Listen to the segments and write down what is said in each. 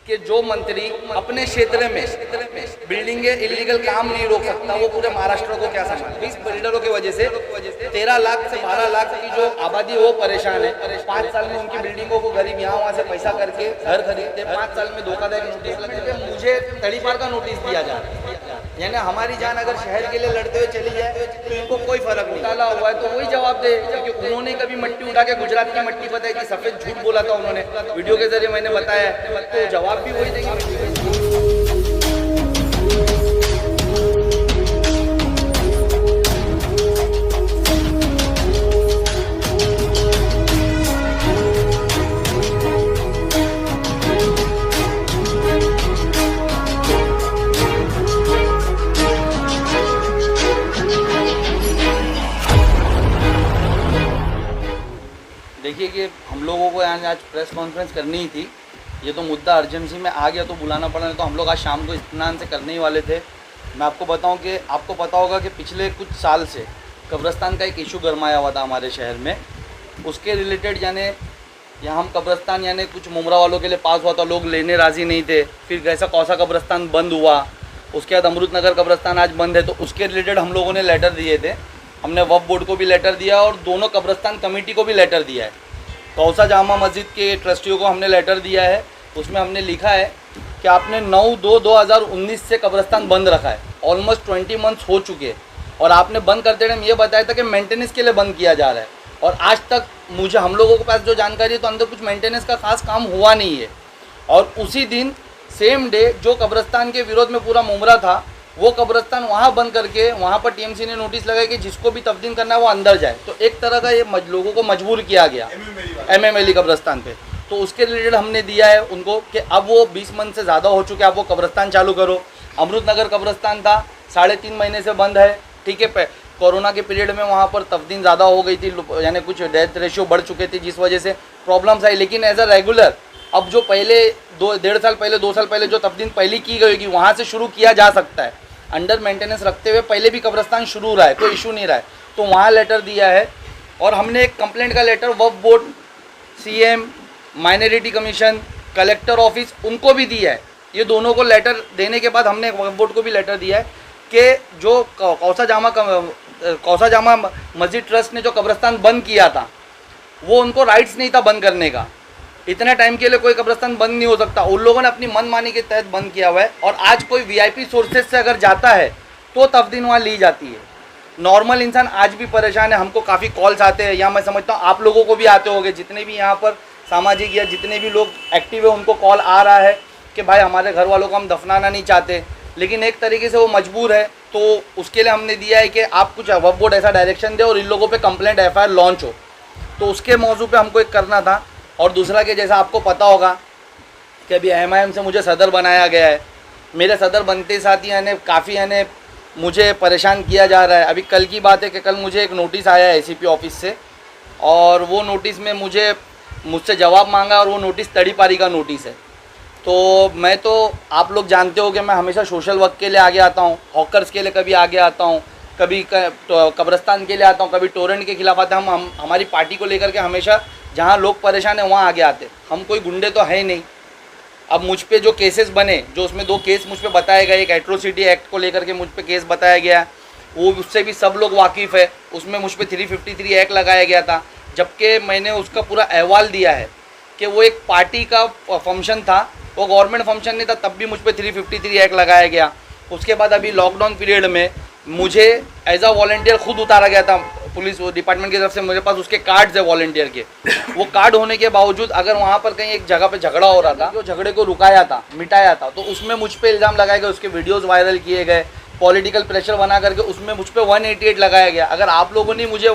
कि जो मंत्री अपने क्षेत्र में बिल्डिंगे इलीगल काम नहीं रोक सकता, वो पूरे महाराष्ट्र को क्या समझ। 20 बिल्डरों की वजह से 13 लाख से 12 लाख की जो आबादी है वो परेशान है। 5 साल में उनकी बिल्डिंगों को गरीब यहाँ वहाँ से पैसा करके घर खरीदते, 5 साल में धोखाधड़ी नोटिस लगते, मुझे तड़ीपार का नोटिस दिया जा रहा है। यानी हमारी जान अगर शहर के लिए लड़ते हुए चली जाए तो इनको कोई फर्क नहीं डाला हुआ है, तो वही जवाब दे, क्योंकि उन्होंने कभी मट्टी उठा के गुजरात की मट्टी बताई कि सफेद झूठ बोला था उन्होंने, वीडियो के जरिए मैंने बताया, तो जवाब भी वही देंगे। देखिए कि हम लोगों को यहाँ आज प्रेस कॉन्फ्रेंस करनी ही थी, ये तो मुद्दा अर्जेंसी में आ गया तो बुलाना पड़ा, नहीं तो हम लोग आज शाम को इत्मीनान से करने ही वाले थे। मैं आपको बताऊं कि आपको पता होगा कि पिछले कुछ साल से कब्रिस्तान का एक इशू गरमाया हुआ था हमारे शहर में, उसके रिलेटेड यानी यहाँ हम कब्रिस्तान यानी कुछ मुमरा वालों के लिए पास हुआ था, लोग लेने राज़ी नहीं थे, फिर कैसा कौसा कब्रिस्तान बंद हुआ, उसके बाद अमृत नगर कब्रिस्तान आज बंद है, तो उसके रिलेटेड हम लोगों ने लेटर दिए थे। हमने वक्फ बोर्ड को भी लेटर दिया और दोनों कब्रिस्तान कमेटी को भी लेटर दिया है। कौसा जामा मस्जिद के ट्रस्टियों को हमने लेटर दिया है, उसमें हमने लिखा है कि आपने 9/2/2019 से कब्रिस्तान बंद रखा है, ऑलमोस्ट 20 मंथ्स हो चुके हैं, और आपने बंद करते टाइम ये बताया था कि मेंटेनेंस के लिए बंद किया जा रहा है, और आज तक मुझे हम लोगों के पास जो जानकारी है तो अंदर कुछ मेंटेनेंस का खास काम हुआ नहीं है। और उसी दिन सेम डे जो कब्रिस्तान के विरोध में पूरा मुमरा था, वो कब्रिस्तान वहाँ बंद करके वहाँ पर टीएमसी ने नोटिस लगाया कि जिसको भी तब्दील करना है वो अंदर जाए। तो एक तरह का ये लोगों को मजबूर किया गया एमएमएलई कब्रिस्तान पे। तो उसके रिलेटेड हमने दिया है उनको कि अब वो 20 मंथ से ज़्यादा हो चुके, आप वो कब्रिस्तान चालू करो। अमृत नगर कब्रिस्तान था 3.5 महीने से बंद है, ठीक है। कोरोना के पीरियड में वहाँ पर तब्दील ज़्यादा हो गई थी, यानी कुछ डेथ रेशियो बढ़ चुके थे, जिस वजह से प्रॉब्लम्स आई। लेकिन एज अ रेगुलर अब जो पहले 2 साल पहले जो तब्दील पहली की गई होगी वहाँ से शुरू किया जा सकता है, अंडर मेंटेनेंस रखते हुए पहले भी कब्रिस्तान शुरू रहा है, कोई इशू नहीं रहा है। तो वहाँ लेटर दिया है, और हमने एक कंप्लेंट का letter Waqf board, CM, minority commission, collector office उनको भी दिया है। ये दोनों को लेटर देने के बाद हमने वक्फ बोर्ड को भी लेटर दिया है कि जो कौसा जामा मस्जिद ट्रस्ट ने जो कब्रिस्तान बंद किया था वो उनको राइट्स नहीं था बंद करने का। इतने टाइम के लिए कोई कब्रिस्तान बंद नहीं हो सकता, उन लोगों ने अपनी मनमानी के तहत बंद किया हुआ है। और आज कोई वीआईपी सोर्सेज से अगर जाता है तो तफ्दील वहाँ ली जाती है। नॉर्मल इंसान आज भी परेशान है, हमको काफ़ी कॉल्स आते हैं, या मैं समझता हूँ आप लोगों को भी आते होंगे, जितने भी यहाँ पर सामाजिक या जितने भी लोग एक्टिव है उनको कॉल आ रहा है कि भाई हमारे घर वालों को हम दफनाना नहीं चाहते, लेकिन एक तरीके से वो मजबूर है। तो उसके लिए हमने दिया है कि आप कुछ वक्फ बोर्ड ऐसा डायरेक्शन दे और इन लोगों पे कंप्लेंट एफआईआर लॉन्च हो। तो उसके मौजू पे हमको एक करना था। और दूसरा कि जैसा आपको पता होगा कि अभी एमआईएम से मुझे सदर बनाया गया है, मेरे सदर बनते साथ ही यानी काफ़ी यानी मुझे परेशान किया जा रहा है। अभी कल की बात है कि कल मुझे एक नोटिस आया है एसीपी ऑफिस से, और वो नोटिस में मुझसे जवाब मांगा, और वो नोटिस तड़ीपारी का नोटिस है। तो मैं तो आप लोग जानते हो कि मैं हमेशा सोशल वर्क के लिए आगे आता हूँ, हॉकर्स के लिए कभी आगे आता हूँ, कभी कब्रिस्तान के लिए आता हूँ, कभी टोरेंट के खिलाफ आता हूँ। हम हमारी पार्टी को लेकर के हमेशा जहाँ लोग परेशान हैं वहाँ आगे आते। हम कोई गुंडे तो है ही नहीं। अब मुझ पे जो केसेस बने, जो उसमें 2 केस मुझ पे बताए गए, एक एट्रोसिटी एक्ट को लेकर के मुझ पे केस बताया गया, वो उससे भी सब लोग वाकिफ़ है। उसमें मुझ पे 353 एक्ट लगाया गया था, जबकि मैंने उसका पूरा अहवाल दिया है कि वो एक पार्टी का फंक्शन था, वो गवर्नमेंट फंक्शन नहीं था, तब भी मुझ पे 353 एक्ट लगाया गया। उसके बाद अभी लॉकडाउन पीरियड में मुझे एज अ वॉलंटियर खुद उतारा गया था पुलिस डिपार्टमेंट की तरफ से। मेरे पास उसके कार्ड्स है वॉलंटियर के। वो कार्ड होने के बावजूद अगर वहाँ पर कहीं एक जगह पे झगड़ा हो रहा था, जो झगड़े को रुकाया था, मिटाया था, तो उसमें मुझ पे इल्ज़ाम लगाए गए, उसके वीडियोस वायरल किए गए, पॉलिटिकल प्रेशर बना करके उसमें मुझ पे 188 लगाया गया। अगर आप लोगों ने मुझे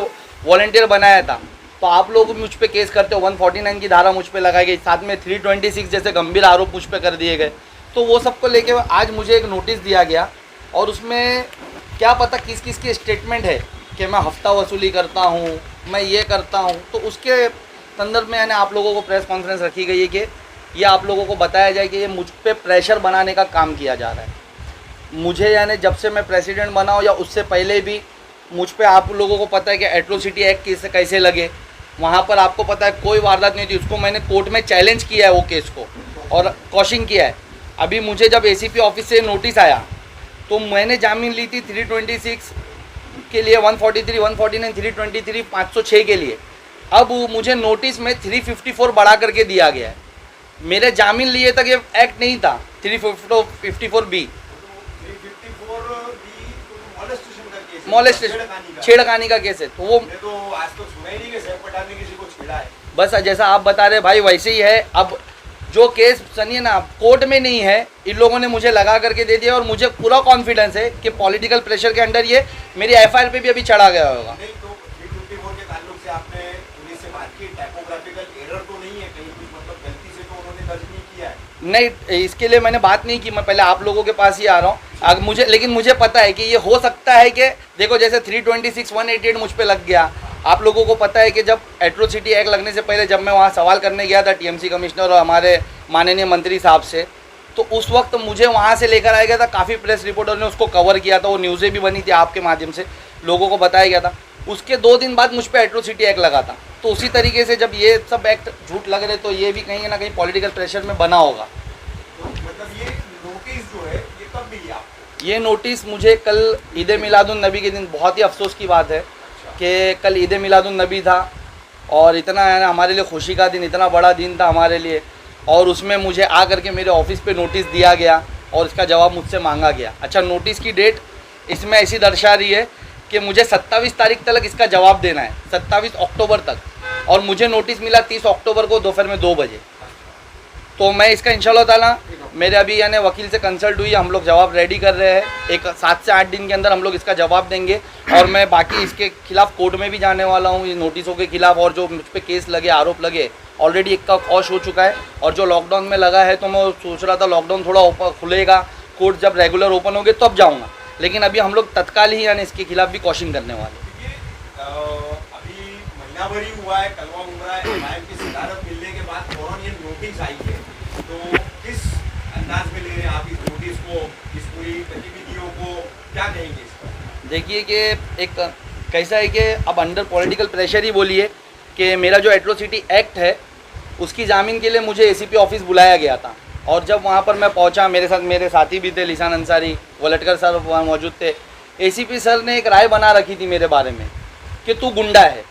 वॉलंटियर बनाया था तो आप लोग मुझ पे केस करते हो, 149 की धारा मुझ पे लगाई गई, साथ में 326 जैसे गंभीर आरोप मुझ पे कर दिए गए। तो वो सबको लेके आज मुझे एक नोटिस दिया गया, और उसमें क्या पता किस किस की स्टेटमेंट है कि मैं हफ्ता वसूली करता हूँ, मैं ये करता हूँ। तो उसके संदर्भ में यानी आप लोगों को प्रेस कॉन्फ्रेंस रखी गई है कि ये आप लोगों को बताया जाए कि ये मुझ पे प्रेशर बनाने का काम किया जा रहा है। मुझे यानी जब से मैं प्रेसिडेंट बना हूँ या उससे पहले भी मुझ पे आप लोगों को पता है कि एट्रोसिटी एक्ट कैसे लगे, वहाँ पर आपको पता है कोई वारदात नहीं थी, उसको मैंने कोर्ट में चैलेंज किया है वो केस को, और कॉशिंग किया है। अभी मुझे जब एसीपी ऑफिस से नोटिस आया तो मैंने जामीन ली थी 326 के लिए, 143, 149, 323, 506 के लिए। अब मुझे नोटिस में 354 बढ़ा करके दिया गया है। मेरे जामीन लिए तक ये एक्ट नहीं था 354B, मॉलेस्टेशन, छेड़खानी का केस है। तो वो तो आज तो सुना ही नहीं कि सैफ पठान ने किसी को छेड़ा है। बस जैसा आप बता रहे भाई वैसे ही है। अब जो केस सुनिए ना, कोर्ट में नहीं है, इन लोगों ने मुझे लगा करके दे दिया और मुझे पूरा कॉन्फिडेंस है कि पॉलिटिकल प्रेशर के अंडर ये मेरी एफआईआर पे भी अभी चढ़ा गया होगा। नहीं तो 354 के ताल्लुक से आपने पुलिस से बात की, टाइपोग्राफिकल एरर तो नहीं है कहीं कुछ, मतलब गलती से तो उन्होंने दर्ज नहीं किया है? नहीं, इसके लिए मैंने बात नहीं की, मैं पहले आप लोगों के पास ही आ रहा हूँ। मुझे लेकिन मुझे पता है कि ये हो सकता है कि देखो जैसे 326, 188 मुझ पे लग गया। आप लोगों को पता है कि जब एट्रोसिटी एक्ट लगने से पहले जब मैं वहाँ सवाल करने गया था टीएमसी कमिश्नर और हमारे माननीय मंत्री साहब से, तो उस वक्त मुझे वहाँ से लेकर आया गया था। काफ़ी प्रेस रिपोर्टर ने उसको कवर किया था, वो न्यूज़ें भी बनी थी आपके माध्यम से, लोगों को बताया गया था। उसके 2 दिन बाद मुझ पर एट्रोसिटी एक्ट लगा था। तो उसी तरीके से जब ये सब एक्ट झूठ लग रहे तो ये भी कहीं ना कहीं पॉलिटिकल प्रेशर में बना होगा। तो मतलब ये नोटिस जो है ये कब मिली आपको? ये नोटिस मुझे कल ईद मिलादुन नबी के दिन, बहुत ही अफसोस की बात है कि कल ईद मिलादुन नबी था और इतना है ना हमारे लिए खुशी का दिन, इतना बड़ा दिन था हमारे लिए, और उसमें मुझे आ करके मेरे ऑफिस पे नोटिस दिया गया और इसका जवाब मुझसे मांगा गया। अच्छा, नोटिस की डेट इसमें ऐसी दर्शा रही है कि मुझे 27 तारीख तक इसका जवाब देना है, 27 अक्टूबर तक, और मुझे नोटिस मिला 30 अक्टूबर को दोपहर में 2 बजे। तो मैं इसका इंशाल्लाह ताला मेरे अभी यानी वकील से कंसल्ट हुई, हम लोग जवाब रेडी कर रहे हैं। एक 7 से 8 दिन के अंदर हम लोग इसका जवाब देंगे और मैं बाकी इसके खिलाफ कोर्ट में भी जाने वाला हूँ, ये नोटिसों के खिलाफ। और जो मुझ पर केस लगे, आरोप लगे, ऑलरेडी एक का कॉश हो चुका है। और जो लॉकडाउन में लगा है तो मैं सोच रहा था लॉकडाउन थोड़ा ओपन खुलेगा, कोर्ट जब रेगुलर ओपन होंगे तब जाऊँगा, लेकिन अभी हम लोग तत्काल ही यानी इसके खिलाफ भी कॉशिंग करने वाले। अभी महीना भर ही हुआ है, कलवा उमरा है, एमआईएम की सदारत मिलने के बाद फौरन ये नोटिस आई है, तो किस अंदाज में ले रहे हैं आप इस नोटिस को, इस पूरी गतिविधियों को, क्या कहेंगे इस पर? देखिए कि एक कैसा है कि अब अंडर पॉलिटिकल प्रेशर ही बोलिए कि मेरा जो एट्रोसिटी एक्ट है उसकी जामीन के लिए मुझे एसीपी ऑफिस बुलाया गया था। और जब वहाँ पर मैं पहुँचा, मेरे साथ मेरे साथी भी थे, लिसान अंसारी, वलटकर सर वहाँ मौजूद थे। एसीपी सर ने एक राय बना रखी थी मेरे बारे में कि तू गुंडा है।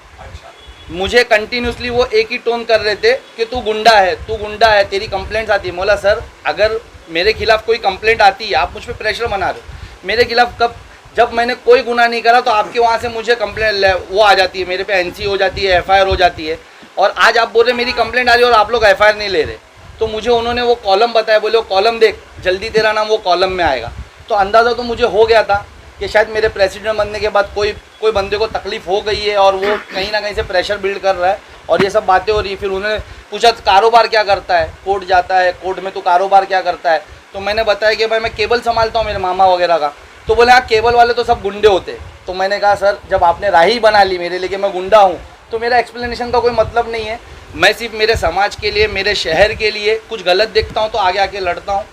मुझे कंटिन्यूसली वो एक ही टोन कर रहे थे कि तू गुंडा है, तू गुंडा है, तेरी कंप्लेंट्स आती है। बोला सर अगर मेरे खिलाफ कोई कंप्लेंट आती है, आप मुझ पर प्रेशर बना रहे हो। मेरे खिलाफ कब, जब मैंने कोई गुनाह नहीं करा तो आपके वहाँ से मुझे कंप्लेंट वो आ जाती है, मेरे पे एनसी हो जाती है, एफआईआर हो जाती है। और आज आप बोल रहे मेरी कंप्लेंट आ रही है और आप लोग एफआईआर नहीं ले रहे। तो मुझे उन्होंने वो कॉलम बताया, बोले वो कॉलम देख, जल्दी तेरा नाम वो कॉलम में आएगा। तो अंदाज़ा तो मुझे हो गया था कि शायद मेरे प्रेसिडेंट बनने के बाद कोई बंदे को तकलीफ़ हो गई है और वो कहीं ना कहीं से प्रेशर बिल्ड कर रहा है और ये सब बातें हो रही। फिर उन्होंने पूछा कारोबार क्या करता है, कोर्ट जाता है, कोर्ट में तो कारोबार क्या करता है। तो मैंने बताया कि भाई मैं केबल संभालता हूँ, मेरे मामा वगैरह का। तो बोले हाँ केबल वाले तो सब गुंडे होते। तो मैंने कहा सर जब आपने राही बना ली मेरे लिए कि मैं गुंडा हूँ, तो मेरा एक्सप्लेनेशन का कोई मतलब नहीं है। मैं सिर्फ मेरे समाज के लिए, मेरे शहर के लिए कुछ गलत देखता हूँ तो आगे आके लड़ता हूँ।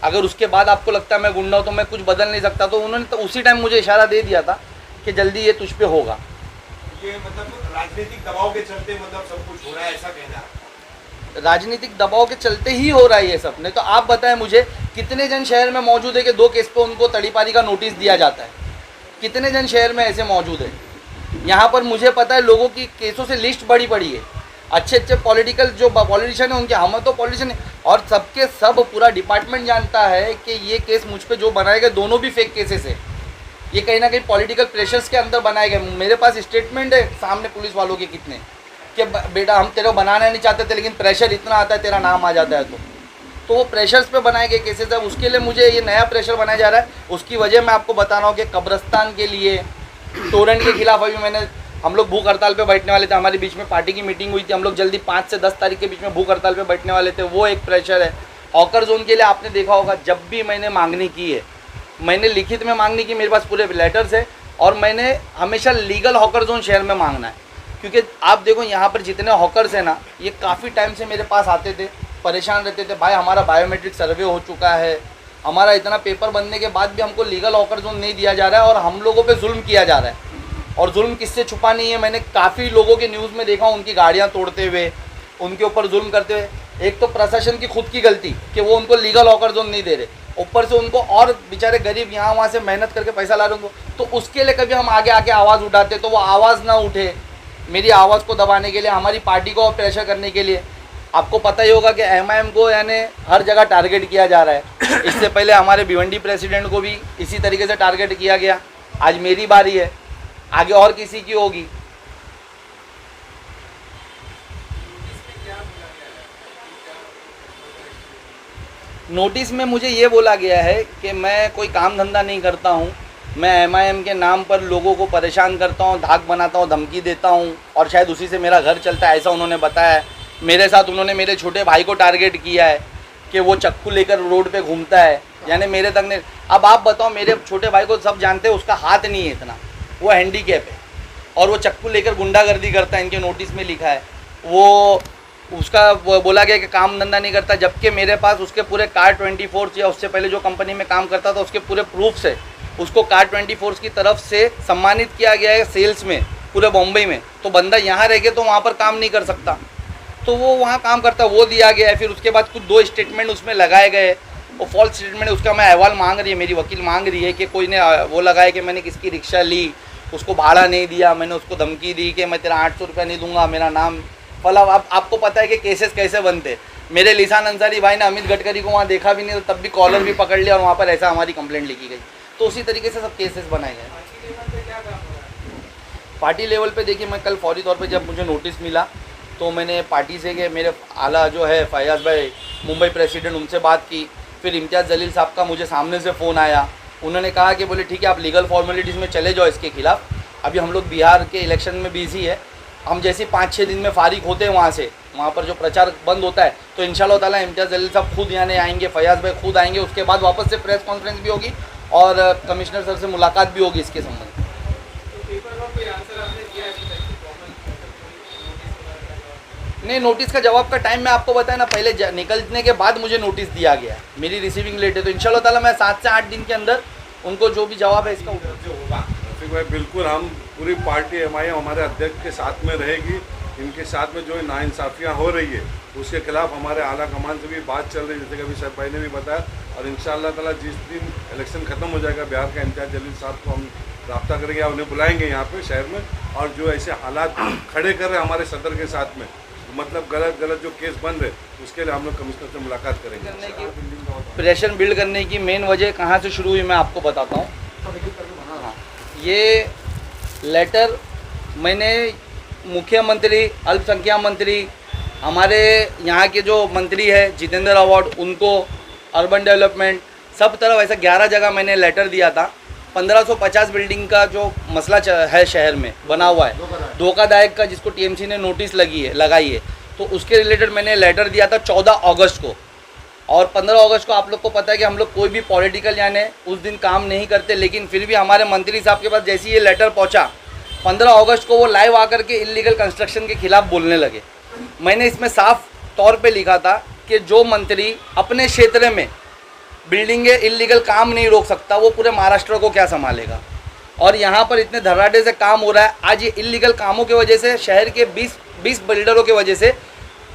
अगर उसके बाद आपको लगता है मैं गुंडा हूँ तो मैं कुछ बदल नहीं सकता। तो उन्होंने तो उसी टाइम मुझे इशारा दे दिया था कि जल्दी ये तुझ पे होगा। ये मतलब राजनीतिक दबाव के चलते मतलब सब कुछ हो रहा है, ऐसा कहना है? राजनीतिक दबाव के चलते ही हो रहा है ये सब। नहीं तो आप बताएं मुझे कितने जन शहर में मौजूद है कि 2 केस पे उनको तड़ीपारी का नोटिस दिया जाता है? कितने जन शहर में ऐसे मौजूद है? यहाँ पर मुझे पता है लोगों की केसों से लिस्ट बड़ी पड़ी है। अच्छे पॉलिटिकल जो पॉलिटिशियन है उनके, हम तो पॉलिटिशियन है और सबके सब पूरा डिपार्टमेंट जानता है कि ये केस मुझ पे जो बनाए गए दोनों भी फेक केसेस है। ये कहीं ना कहीं पॉलिटिकल प्रेशर्स के अंदर बनाए गए। मेरे पास स्टेटमेंट है सामने पुलिस वालों के कितने कि बेटा हम तेरे को बनाना नहीं चाहते थे लेकिन प्रेशर इतना आता है, तेरा नाम आ जाता है। तो वो प्रेशर्स पे बनाए गए केसेस है। उसके लिए मुझे ये नया प्रेशर बनाया जा रहा है। उसकी वजह मैं आपको बता रहा हूँ कि कब्रिस्तान के लिए, टोरेंट के खिलाफ अभी हम लोग भूख हड़ताल पे बैठने वाले थे। हमारे बीच में पार्टी की मीटिंग हुई थी, हम लोग जल्दी 5 से 10 तारीख के बीच में भूख हड़ताल पे बैठने वाले थे। वो एक प्रेशर है। हॉकर जोन के लिए आपने देखा होगा जब भी मैंने मांगनी की है, मैंने लिखित में मांगनी की, मेरे पास पूरे लेटर्स है और मैंने हमेशा लीगल हॉकर जोन शहर में मांगना है। क्योंकि आप देखो यहाँ पर जितने हॉकर्स हैं ना, ये काफ़ी टाइम से मेरे पास आते थे, परेशान रहते थे, भाई हमारा बायोमेट्रिक सर्वे हो चुका है, हमारा इतना पेपर बनने के बाद भी हमको लीगल हॉकर जोन नहीं दिया जा रहा है और हम लोगों पे जुल्म किया जा रहा है। और जुल्म किससे छुपा नहीं है, मैंने काफ़ी लोगों के न्यूज़ में देखा, उनकी गाड़ियाँ तोड़ते हुए, उनके ऊपर जुल्म करते हुए। एक तो प्रशासन की खुद की गलती कि वो उनको लीगल हॉकर जोन नहीं दे रहे, ऊपर से उनको और बेचारे गरीब यहाँ वहाँ से मेहनत करके पैसा ला रहे उनको, तो उसके लिए कभी हम आगे आके आवाज़ उठाते तो वो आवाज़ ना उठे। मेरी आवाज़ को दबाने के लिए, हमारी पार्टी को प्रेशर करने के लिए। आपको पता ही होगा कि MIM को यानी हर जगह टारगेट किया जा रहा है। इससे पहले हमारे भिवंडी प्रेसिडेंट को भी इसी तरीके से टारगेट किया गया। आज मेरी बारी है, आगे और किसी की होगी। नोटिस में मुझे ये बोला गया है कि मैं कोई काम धंधा नहीं करता हूँ, मैं MIM के नाम पर लोगों को परेशान करता हूँ, धाक बनाता हूँ, धमकी देता हूँ और शायद उसी से मेरा घर चलता है, ऐसा उन्होंने बताया है। मेरे साथ उन्होंने मेरे छोटे भाई को टारगेट किया है कि वो चक्कू लेकर रोड पे घूमता है, यानी मेरे तक नहीं। अब आप बताओ, मेरे छोटे भाई को सब जानते हैं, उसका हाथ नहीं है इतना, वो हैंडीकैप है और वो चक्कू लेकर गुंडागर्दी करता है, इनके नोटिस में लिखा है। वो उसका बोला गया कि काम धंधा नहीं करता, जबकि मेरे पास उसके पूरे कार24 या उससे पहले जो कंपनी में काम करता था उसके पूरे प्रूफ्स है। उसको कार24 की तरफ से सम्मानित किया गया है सेल्स में पूरे बॉम्बे में। तो बंदा यहाँ रह के तो वहाँ पर काम नहीं कर सकता, तो वो वहाँ काम करता, वो दिया गया है। फिर उसके बाद कुछ 2 स्टेटमेंट उसमें लगाए गए, वो फॉल्स स्टेटमेंट, उसका मैं अहवाल मांग रही है, मेरी वकील मांग रही है कि कोई ने वो लगाया कि मैंने किसकी रिक्शा ली, उसको भाड़ा नहीं दिया, मैंने उसको धमकी दी कि मैं तेरा 800 रुपया नहीं दूंगा, मेरा नाम फला। आपको पता है कि केसेस कैसे बनते। मेरे लिसान अंसारी भाई ने अमित गडकरी को वहाँ देखा भी नहीं, तो तब भी कॉलर भी पकड़ लिया और वहाँ पर ऐसा हमारी कंप्लेंट लिखी गई। तो उसी तरीके से सब केसेस बनाए गए। पार्टी लेवल पे देखिए, मैं कल फौरी तौर पे जब मुझे नोटिस मिला तो मैंने पार्टी से कि मेरे आला जो है फयाज भाई मुंबई प्रेसिडेंट, उनसे बात की। फिर इम्तियाज़ जलील साहब का मुझे सामने से फ़ोन आया, उन्होंने कहा कि बोले ठीक है आप लीगल फॉर्मेलिटीज़ में चले जाओ इसके खिलाफ़, अभी हम लोग बिहार के इलेक्शन में बिजी है, हम जैसे 5-6 दिन में फारिग होते हैं वहाँ से, वहाँ पर जो प्रचार बंद होता है, तो इंशाल्लाह ताला इम्तियाज़ जलील साहब खुद यहाँ आएंगे, फयाज भाई खुद आएंगे, उसके बाद वापस से प्रेस कॉन्फ्रेंस भी होगी और कमिश्नर सर से मुलाकात भी होगी इसके संबंध में। नहीं, नोटिस का जवाब का टाइम मैं आपको बताया ना, पहले निकलने के बाद मुझे नोटिस दिया गया, मेरी रिसीविंग लेट है, तो इंशाल्लाह ताला मैं 7 से 8 दिन के अंदर उनको जो भी जवाब है इसका होगा। रफीक भाई बिल्कुल, हम पूरी पार्टी MIM हमारे अध्यक्ष के साथ में रहेगी। इनके साथ में जो नाइंसाफ़ियाँ हो रही है उसके खिलाफ हमारे आला कमान से भी बात चल रही है, जैसे कि अभी सर भाई ने भी बताया। और इंशाअल्लाह ताला जिस दिन इलेक्शन ख़त्म हो जाएगा, बिहार का इम्तियाज़ जलील साहब को हम रब्ता करेंगे, उन्हें बुलाएंगे यहाँ पे शहर में, और जो ऐसे हालात खड़े कर रहे हैं हमारे सदर के साथ में, मतलब गलत जो केस बन रहे, उसके लिए हम लोग कमिश्नर से मुलाकात करेंगे। प्रेशर बिल्ड करने की मेन वजह कहाँ से शुरू हुई मैं आपको बताता हूँ। हाँ, ये लेटर मैंने मुख्यमंत्री, अल्पसंख्यक मंत्री, हमारे यहाँ के जो मंत्री है जितेंद्र अवार्ड, उनको, अर्बन डेवलपमेंट, सब तरफ ऐसा 11 जगह मैंने लेटर दिया था। 1550 बिल्डिंग का जो मसला है शहर में बना हुआ है, धोखादायक का, जिसको TMC ने नोटिस लगाई है, तो उसके रिलेटेड मैंने लेटर दिया था 14 अगस्त को। और 15 अगस्त को आप लोग को पता है कि हम लोग कोई भी पॉलिटिकल यानी उस दिन काम नहीं करते, लेकिन फिर भी हमारे मंत्री साहब के पास जैसे ये लेटर पहुंचा, 15 अगस्त को वो लाइव आकर के इलीगल कंस्ट्रक्शन के खिलाफ बोलने लगे। मैंने इसमें साफ तौर पे लिखा था कि जो मंत्री अपने क्षेत्र में बिल्डिंगे इलीगल काम नहीं रोक सकता, वो पूरे महाराष्ट्र को क्या संभालेगा। और यहाँ पर इतने धड़ाधड़ से काम हो रहा है, आज ये इलीगल कामों की वजह से शहर के 20 बिल्डरों की वजह से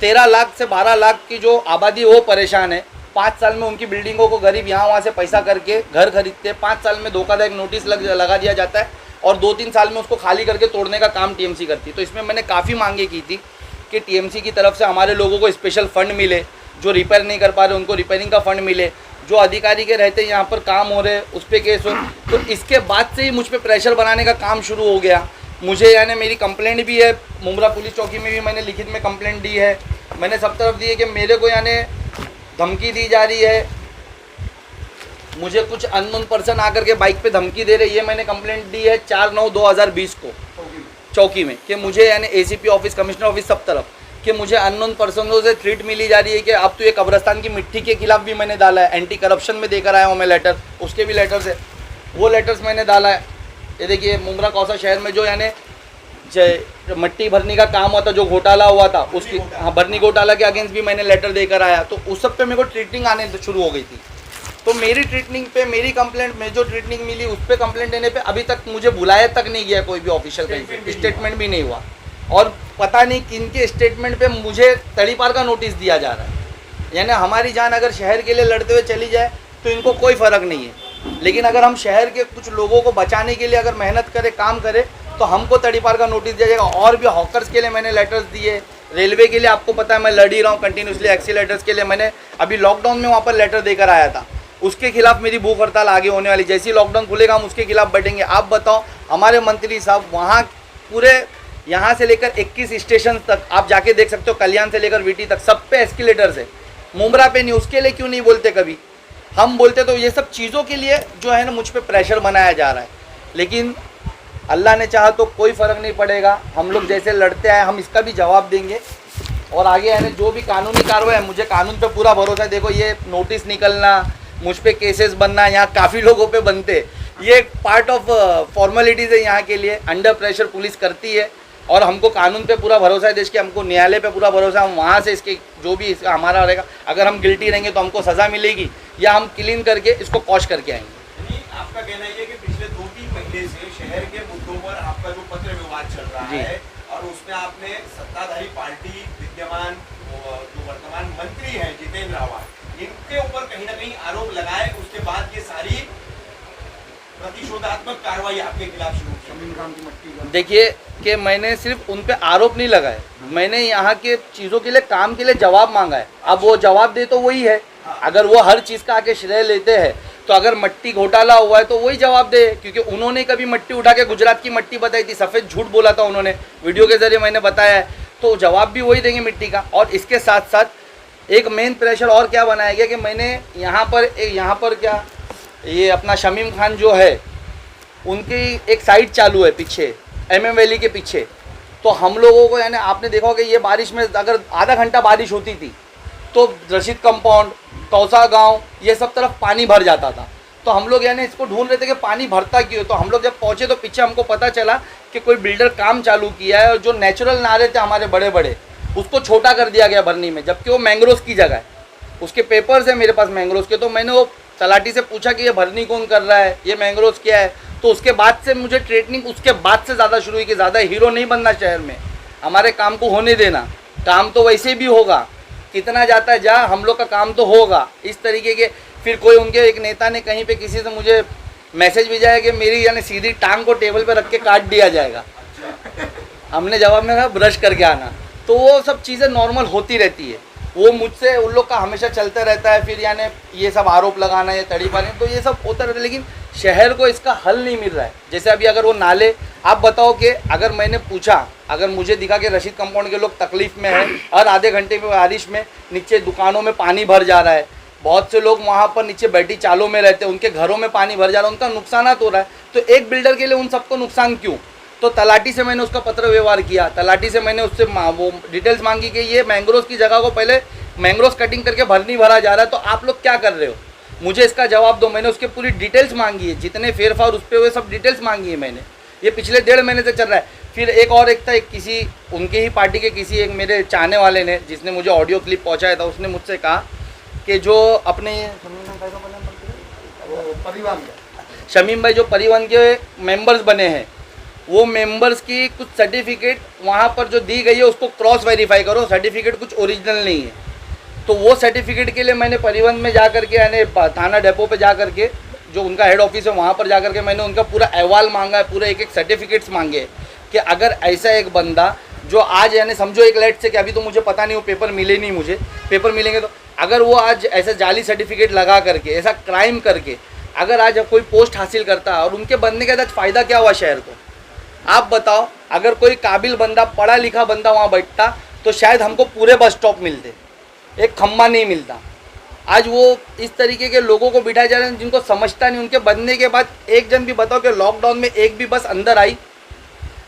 13 लाख से 12 लाख की जो आबादी वो परेशान है। 5 साल में उनकी बिल्डिंगों को गरीब यहाँ वहाँ से पैसा करके घर खरीदते हैं, 5 साल में धोखाधड़क नोटिस लगा दिया जाता है और 2-3 साल में उसको खाली करके तोड़ने का काम TMC करती है। तो इसमें मैंने काफ़ी मांगे की थी कि TMC की तरफ से हमारे लोगों को स्पेशल फंड मिले, जो रिपेयर नहीं कर पा रहे उनको रिपेयरिंग का फंड मिले, जो अधिकारी के रहते यहाँ पर काम हो रहे उस पर केस हो। तो इसके बाद से ही मुझ पर प्रेशर बनाने का काम शुरू हो गया। मुझे यानी मेरी कंप्लेंट भी है, मुमरा पुलिस चौकी में भी मैंने लिखित में कंप्लेंट दी है, मैंने सब तरफ दी है कि मेरे को यानी धमकी दी जा रही है, मुझे कुछ अननोन पर्सन आकर के बाइक पे धमकी दे रहे। ये मैंने कंप्लेंट दी है 4/9/2020 को चौकी में, कि मुझे यानी ACP ऑफिस, कमिश्नर ऑफिस, सब तरफ, कि मुझे अननोन पर्सनों से थ्रेट मिली जा रही है कि अब तो ये कब्रस्तान की मिट्टी के खिलाफ भी मैंने डाला है, एंटी करप्शन में देकर आया हूँ मैं लेटर, उसके भी लेटर्स है, वो लेटर्स मैंने डाला है। ये देखिए मुमरा कौसा शहर में जो यानी मट्टी भरने का काम हुआ था, जो घोटाला हुआ था, उसकी, हाँ, भरनी घोटाला के अगेंस्ट भी मैंने लेटर देकर आया। तो उस सब पे मेरे को ट्रीटनिंग आने शुरू हो गई थी। तो मेरी ट्रीटनिंग पे, मेरी कंप्लेंट में जो ट्रीटनिंग मिली उस पर कंप्लेंट देने पे अभी तक मुझे बुलाया तक नहीं गया कोई भी ऑफिशियल, कहीं पे स्टेटमेंट भी नहीं हुआ। और पता नहीं किन के स्टेटमेंट पे मुझे तड़ीपार का नोटिस दिया जा रहा है। यानी हमारी जान अगर शहर के लिए लड़ते हुए चली जाए तो इनको कोई फ़र्क नहीं है, लेकिन अगर हम शहर के कुछ लोगों को बचाने के लिए अगर मेहनत करें, काम करें, तो हमको तड़ीपार का नोटिस दिया जाएगा। और भी हॉकर्स के लिए मैंने लेटर्स दिए, रेलवे के लिए आपको पता है मैं लड़ ही रहा हूँ कंटिन्यूसली, एक्सीलेटर्स के लिए मैंने अभी लॉकडाउन में वहाँ पर लेटर देकर आया था, उसके खिलाफ मेरी भूख हड़ताल आगे होने वाली। जैसे ही लॉकडाउन खुलेगा हम उसके खिलाफ बढ़ेंगे। आप बताओ, हमारे मंत्री साहब वहाँ पूरे यहाँ से लेकर 21 स्टेशन तक आप जाके देख सकते हो, कल्याण से लेकर वीटी तक सब पे एस्केलेटर्स है, मुमरा पे नहीं। उसके लिए क्यों नहीं बोलते कभी? हम बोलते तो ये सब चीज़ों के लिए जो है ना मुझ पे प्रेशर बनाया जा रहा है, लेकिन अल्लाह ने चाहा तो कोई फ़र्क नहीं पड़ेगा। हम लोग जैसे लड़ते आए हम इसका भी जवाब देंगे, और आगे यानी जो भी कानूनी कार्रवाई है, मुझे कानून पे पूरा भरोसा है। देखो ये नोटिस निकलना, मुझ पे केसेस बनना, यहाँ काफ़ी लोगों पे बनते, ये एक पार्ट ऑफ फॉर्मेलिटीज़ है यहाँ के लिए। अंडर प्रेशर पुलिस करती है, और हमको कानून पे पूरा भरोसा है देश के, हमको न्यायालय पे पूरा भरोसा है। हम वहाँ से इसके जो भी इसका हमारा रहेगा, अगर हम गिल्टी रहेंगे तो हमको सज़ा मिलेगी, या हम क्लीन करके इसको कॉश करके आएंगे। यानी आपका कहना ये कि पिछले 2-3 महीने से शहर के मुद्दों पर आपका जो पत्र विवाद चल रहा है, और उसमें आपने सत्ताधारी पार्टी विद्यमान जो वर्तमान मंत्री हैं जितेंद्र आवाज, इनके ऊपर कहीं ना कहीं आरोप लगाए, उसके बाद ये सारी प्रतिशोधात्मक कार्रवाई आपके खिलाफ शुरू की। देखिए कि मैंने सिर्फ उन पे आरोप नहीं लगाए, मैंने यहाँ के चीज़ों के लिए, काम के लिए जवाब मांगा है। अब वो जवाब दे तो वही है, अगर वो हर चीज़ का आके श्रेय लेते हैं तो अगर मट्टी घोटाला हुआ है तो वही जवाब दे, क्योंकि उन्होंने कभी मट्टी उठा के गुजरात की मट्टी बताई थी, सफ़ेद झूठ बोला था उन्होंने, वीडियो के ज़रिए मैंने बताया है, तो जवाब भी वही देंगे मिट्टी का। और इसके साथ साथ एक मेन प्रेशर और क्या बनाया गया कि मैंने यहाँ पर क्या ये अपना शमीम खान जो है उनकी एक साइट चालू है पीछे MM वैली के पीछे, तो हम लोगों को यानी आपने देखा होगा कि ये बारिश में अगर आधा घंटा बारिश होती थी तो रशीद कंपाउंड, तौसा गांव, ये सब तरफ पानी भर जाता था। तो हम लोग यानी इसको ढूंढ रहे थे कि पानी भरता क्यों। तो हम लोग जब पहुँचे तो पीछे हमको पता चला कि कोई बिल्डर काम चालू किया है, और जो नेचुरल नाले थे हमारे बड़े बड़े उसको छोटा कर दिया गया भरनी में, जबकि वो मैंग्रोव की जगह है। उसके पेपर्स है मेरे पास मैंग्रोव के, तो मैंने वो तलाटी से पूछा कि ये भरनी कौन कर रहा है, ये मैंग्रोव क्या है। तो उसके बाद से मुझे ट्रेनिंग उसके बाद से ज़्यादा शुरू हुई कि ज़्यादा हीरो नहीं बनना शहर में, हमारे काम को होने देना, काम तो वैसे भी होगा, कितना जाता है जा, हम लोग का काम तो होगा। इस तरीके के फिर कोई उनके एक नेता ने कहीं पे किसी से मुझे मैसेज भेजा है कि मेरी यानी सीधी टांग को टेबल पे रख के काट दिया जाएगा। हमने जवाब में कहा ब्रश करके आना। तो वो सब चीज़ें नॉर्मल होती रहती है, वो मुझसे उन लोग का हमेशा चलता रहता है। फिर यानी ये सब आरोप लगाना, ये तड़ीपार, तो ये सब होता रहता है, लेकिन शहर को इसका हल नहीं मिल रहा है। जैसे अभी अगर वो नाले, आप बताओ कि अगर मैंने पूछा, अगर मुझे दिखा कि रशीद कंपाउंड के लोग तकलीफ़ में हैं, हर आधे घंटे में बारिश में नीचे दुकानों में पानी भर जा रहा है, बहुत से लोग वहाँ पर नीचे बैठी चालों में रहते हैं, उनके घरों में पानी भर जा रहा है, उनका नुकसान हो रहा है, तो एक बिल्डर के लिए उन सबको नुकसान क्यों? तो तलाटी से मैंने उसका पत्र व्यवहार किया, तलाटी से मैंने उससे वो डिटेल्स मांगी कि ये मैंग्रोव की जगह को पहले मैंग्रोव कटिंग करके भरनी भरा जा रहा है, तो आप लोग क्या कर रहे हो, मुझे इसका जवाब दो। मैंने उसके पूरी डिटेल्स मांगी है, जितने फेरफार उस पर हुए सब डिटेल्स मांगी है मैंने, ये पिछले 1.5 महीने से चल रहा है। फिर एक था, एक किसी उनके ही पार्टी के किसी एक मेरे चाहने वाले ने, जिसने मुझे ऑडियो क्लिप पहुँचाया था, उसने मुझसे कहा कि जो अपने शमीम भाई जो परिवहन के मेंबर्स बने हैं, वो मेंबर्स की कुछ सर्टिफिकेट वहाँ पर जो दी गई है उसको क्रॉस वेरीफाई करो, सर्टिफिकेट कुछ ओरिजिनल नहीं है। तो वो सर्टिफिकेट के लिए मैंने परिवहन में जा करके यानी थाना डेपो पे जा करके, जो उनका हेड ऑफिस है वहाँ पर जा करके मैंने उनका पूरा अहवाल मांगा है, पूरे एक सर्टिफिकेट्स मांगे कि अगर ऐसा एक बंदा जो आज यानी समझो एक लेट से कि अभी तो मुझे पता नहीं, वो पेपर मिले नहीं, मुझे पेपर मिलेंगे तो अगर वो आज ऐसा जाली सर्टिफिकेट लगा करके ऐसा क्राइम करके अगर आज कोई पोस्ट हासिल करता और उनके बनने के बाद फ़ायदा क्या हुआ शहर को, आप बताओ। अगर कोई काबिल बंदा, पढ़ा लिखा बंदा वहाँ बैठता तो शायद हमको पूरे बस स्टॉप मिलते, एक खम्बा नहीं मिलता। आज वो इस तरीके के लोगों को बिठाए जा रहे हैं जिनको समझता नहीं। उनके बनने के बाद एक जन भी बताओ कि लॉकडाउन में एक भी बस अंदर आई?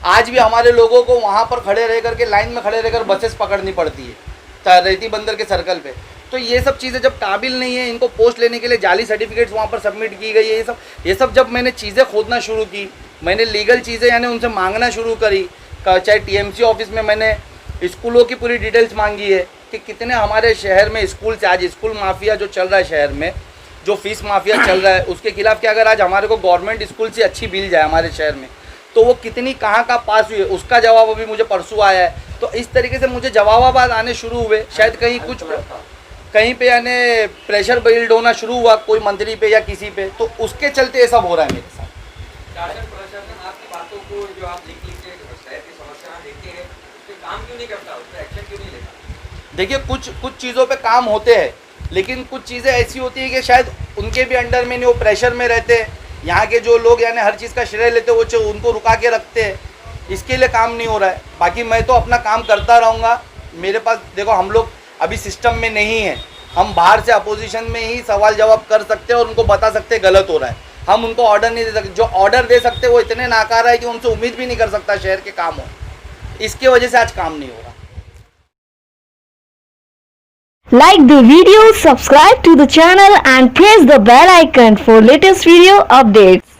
आज भी हमारे लोगों को वहाँ पर खड़े रह करके लाइन में खड़े रहकर बसेस पकड़नी पड़ती है रेती बंदर के सर्कल पे। तो ये सब चीज़ें जब काबिल नहीं है, इनको पोस्ट लेने के लिए जाली सर्टिफिकेट्स वहाँ पर सबमिट की गई है, ये सब जब मैंने चीज़ें खोदना शुरू की, मैंने लीगल चीज़ें यानी उनसे मांगना शुरू करी, चाहे TMC ऑफिस में मैंने स्कूलों की पूरी डिटेल्स मांगी है कि कितने हमारे शहर में स्कूल से, आज स्कूल माफिया जो चल रहा है शहर में, जो फीस माफिया चल रहा है, उसके खिलाफ क्या अगर आज हमारे को गवर्नमेंट स्कूल से अच्छी मिल जाए हमारे शहर में, तो वो कितनी कहाँ का पास हुई है उसका जवाब अभी मुझे परसों आया है। तो इस तरीके से मुझे जवाबाबाद आने शुरू हुए, शायद कहीं पे यानी प्रेशर बिल्ड होना शुरू हुआ कोई मंत्री पे या किसी पे, तो उसके चलते ये सब हो रहा है मेरे साथ। शासन प्रशासन आपकी बातों को जो आप लिख के शहर की समस्या देते हैं उस पर काम क्यों नहीं करता, उस पर एक्शन क्यों नहीं लेता? देखिए कुछ चीज़ों पे काम होते हैं, लेकिन कुछ चीज़ें ऐसी होती है कि शायद उनके भी अंडर में नहीं, वो प्रेशर में रहते हैं। यहाँ के जो लोग यानी हर चीज़ का श्रेय लेते हैं वो उनको रुका के रखते हैं, इसके लिए काम नहीं हो रहा है। बाकी मैं तो अपना काम करता रहूँगा। मेरे पास देखो हम लोग अभी सिस्टम में नहीं है, हम बाहर से अपोजिशन में ही सवाल जवाब कर सकते हैं और उनको बता सकते हैं गलत हो रहा है। हम उनको ऑर्डर नहीं दे सकते, जो ऑर्डर दे सकते वो इतने नाकारा है कि उनसे उम्मीद भी नहीं कर सकता शहर के काम हो। इसकी वजह से आज काम नहीं हो रहा। Like the video, subscribe to the channel and press the bell icon for latest video updates.